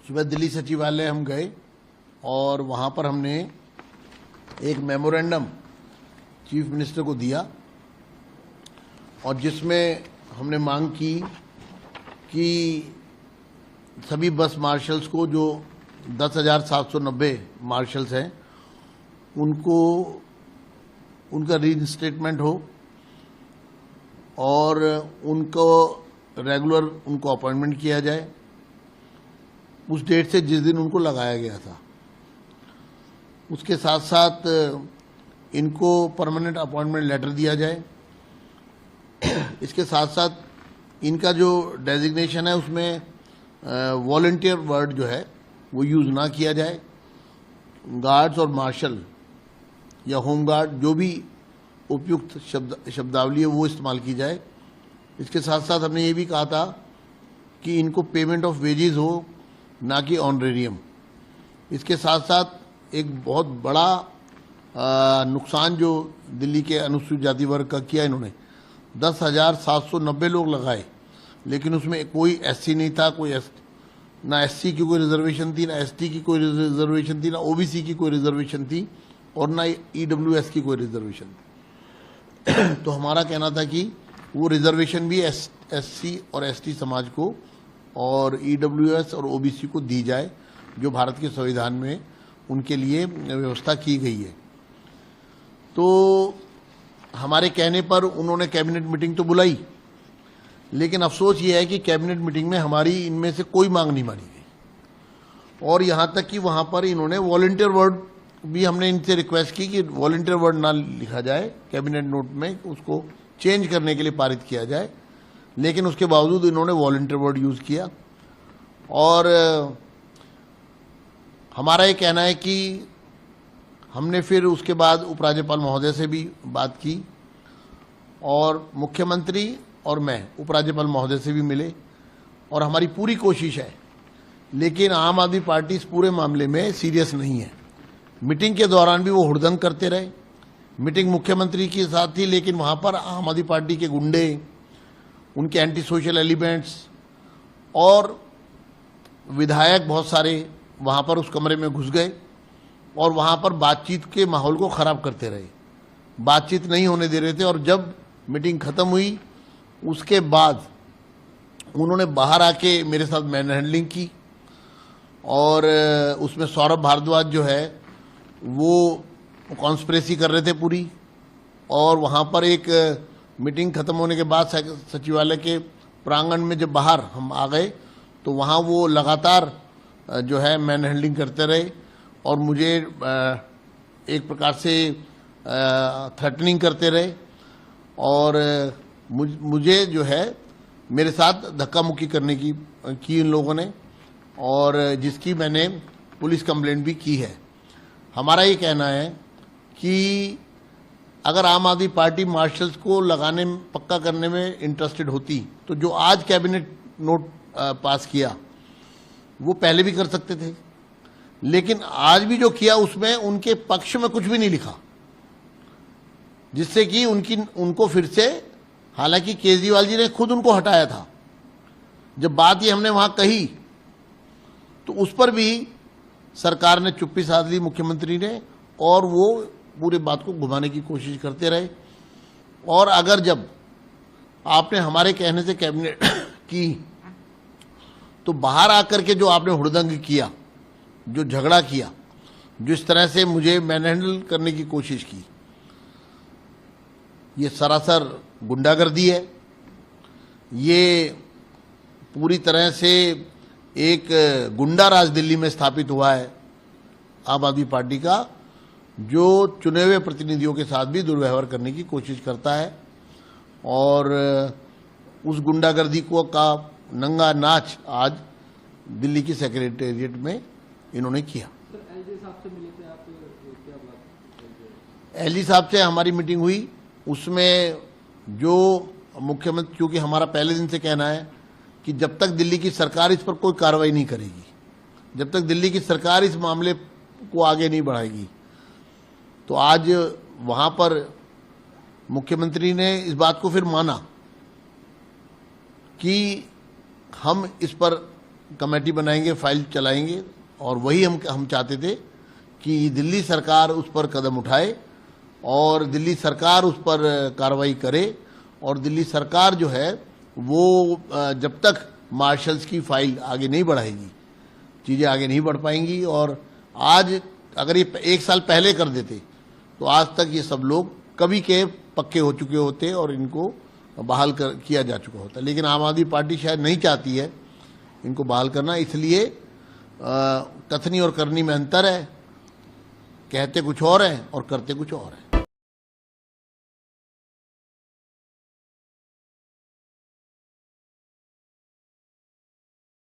सुबह दिल्ली सचिवालय हम गए और वहां पर हमने एक मेमोरेंडम चीफ मिनिस्टर को दिया और जिसमें हमने मांग की कि सभी बस मार्शल्स को, जो 10,790 मार्शल्स हैं, उनको उनका रीइंस्टेटमेंट हो और उनको रेगुलर उनको अपॉइंटमेंट किया जाए उस डेट से जिस दिन उनको लगाया गया था। उसके साथ साथ इनको परमानेंट अपॉइंटमेंट लेटर दिया जाए। इसके साथ साथ इनका जो डेजिग्नेशन है उसमें वॉलंटियर वर्ड जो है वो यूज़ ना किया जाए। गार्ड्स और मार्शल या होमगार्ड जो भी उपयुक्त शब्दावली है वो इस्तेमाल की जाए। इसके साथ साथ हमने ये भी कहा था कि इनको पेमेंट ऑफ वेजेस हो, ना कि ऑनरेरियम। इसके साथ साथ एक बहुत बड़ा नुकसान जो दिल्ली के अनुसूचित जाति वर्ग का किया इन्होंने, 10,790 लोग लगाए, लेकिन उसमें कोई एससी नहीं था, ना एससी की कोई रिजर्वेशन थी, ना एसटी की कोई रिजर्वेशन थी, ना ओबीसी की कोई रिजर्वेशन थी और ना ईडब्ल्यूएस की कोई रिजर्वेशन थी। तो हमारा कहना था कि वो रिजर्वेशन भी एससी और एसटी समाज को और ईडब्ल्यूएस और ओबीसी को दी जाए, जो भारत के संविधान में उनके लिए व्यवस्था की गई है। तो हमारे कहने पर उन्होंने कैबिनेट मीटिंग तो बुलाई, लेकिन अफसोस ये है कि कैबिनेट मीटिंग में हमारी इनमें से कोई मांग नहीं मानी गई और यहां तक कि वहां पर इन्होंने वॉलंटियर वर्ड भी, हमने इनसे रिक्वेस्ट की कि वॉलंटियर वर्ड ना लिखा जाए कैबिनेट नोट में, उसको चेंज करने के लिए पारित किया जाए, लेकिन उसके बावजूद इन्होंने वॉलंटियर वर्ड यूज किया। और हमारा ये कहना है कि हमने फिर उसके बाद उपराज्यपाल महोदय से भी बात की और मुख्यमंत्री और मैं उपराज्यपाल महोदय से भी मिले और हमारी पूरी कोशिश है, लेकिन आम आदमी पार्टी इस पूरे मामले में सीरियस नहीं है। मीटिंग के दौरान भी वो हुड़दंग करते रहे। मीटिंग मुख्यमंत्री के साथ थी, लेकिन वहां पर आम आदमी पार्टी के गुंडे, उनके एंटी सोशल एलिमेंट्स और विधायक बहुत सारे वहां पर उस कमरे में घुस गए और वहां पर बातचीत के माहौल को खराब करते रहे, बातचीत नहीं होने दे रहे थे। और जब मीटिंग खत्म हुई उसके बाद उन्होंने बाहर आके मेरे साथ मैन हैंडलिंग की और उसमें सौरभ भारद्वाज जो है वो कॉन्स्पिरेसी कर रहे थे पूरी। और वहां पर एक मीटिंग खत्म होने के बाद सचिवालय के प्रांगण में जब बाहर हम आ गए तो वहां वो लगातार जो है मैन हैंडलिंग करते रहे और मुझे एक प्रकार से थ्रेटनिंग करते रहे और मुझे जो है मेरे साथ धक्का मुक्की करने की इन लोगों ने, और जिसकी मैंने पुलिस कंप्लेंट भी की है। हमारा ये कहना है कि अगर आम आदमी पार्टी मार्शल्स को लगाने में, पक्का करने में इंटरेस्टेड होती तो जो आज कैबिनेट नोट पास किया वो पहले भी कर सकते थे, लेकिन आज भी जो किया उसमें उनके पक्ष में कुछ भी नहीं लिखा, जिससे कि उनको फिर से, हालांकि केजरीवाल जी ने खुद उनको हटाया था। जब बात ये हमने वहां कही तो उस पर भी सरकार ने चुप्पी साध ली, मुख्यमंत्री ने, और वो पूरे बात को घुमाने की कोशिश करते रहे। और अगर जब आपने हमारे कहने से कैबिनेट की तो बाहर आकर के जो आपने हुड़दंग किया, जो झगड़ा किया, जो इस तरह से मुझे मैनहैंडल करने की कोशिश की, ये सरासर गुंडागर्दी है। ये पूरी तरह से एक गुंडा राज दिल्ली में स्थापित हुआ है आम आदमी पार्टी का, जो चुने हुए प्रतिनिधियों के साथ भी दुर्व्यवहार करने की कोशिश करता है और उस गुंडागर्दी का नंगा नाच आज दिल्ली की सेक्रेटेरिएट में इन्होंने किया। एलजी साहब से मिले थे आप, क्या बात? एलजी साहब से हमारी मीटिंग हुई, उसमें जो मुख्यमंत्री, क्योंकि हमारा पहले दिन से कहना है कि जब तक दिल्ली की सरकार इस पर कोई कार्रवाई नहीं करेगी, जब तक दिल्ली की सरकार इस मामले को आगे नहीं बढ़ाएगी, तो आज वहां पर मुख्यमंत्री ने इस बात को फिर माना कि हम इस पर कमेटी बनाएंगे, फाइल चलाएंगे, और वही हम चाहते थे कि दिल्ली सरकार उस पर कदम उठाए और दिल्ली सरकार उस पर कार्रवाई करे, और दिल्ली सरकार जो है वो जब तक मार्शल्स की फाइल आगे नहीं बढ़ाएगी, चीज़ें आगे नहीं बढ़ पाएंगी। और आज अगर ये 1 साल पहले कर देते तो आज तक ये सब लोग कभी के पक्के हो चुके होते और इनको बहाल किया जा चुका होता। लेकिन आम आदमी पार्टी शायद नहीं चाहती है इनको बहाल करना, इसलिए कथनी और करनी में अंतर है। कहते कुछ और है और करते कुछ और है।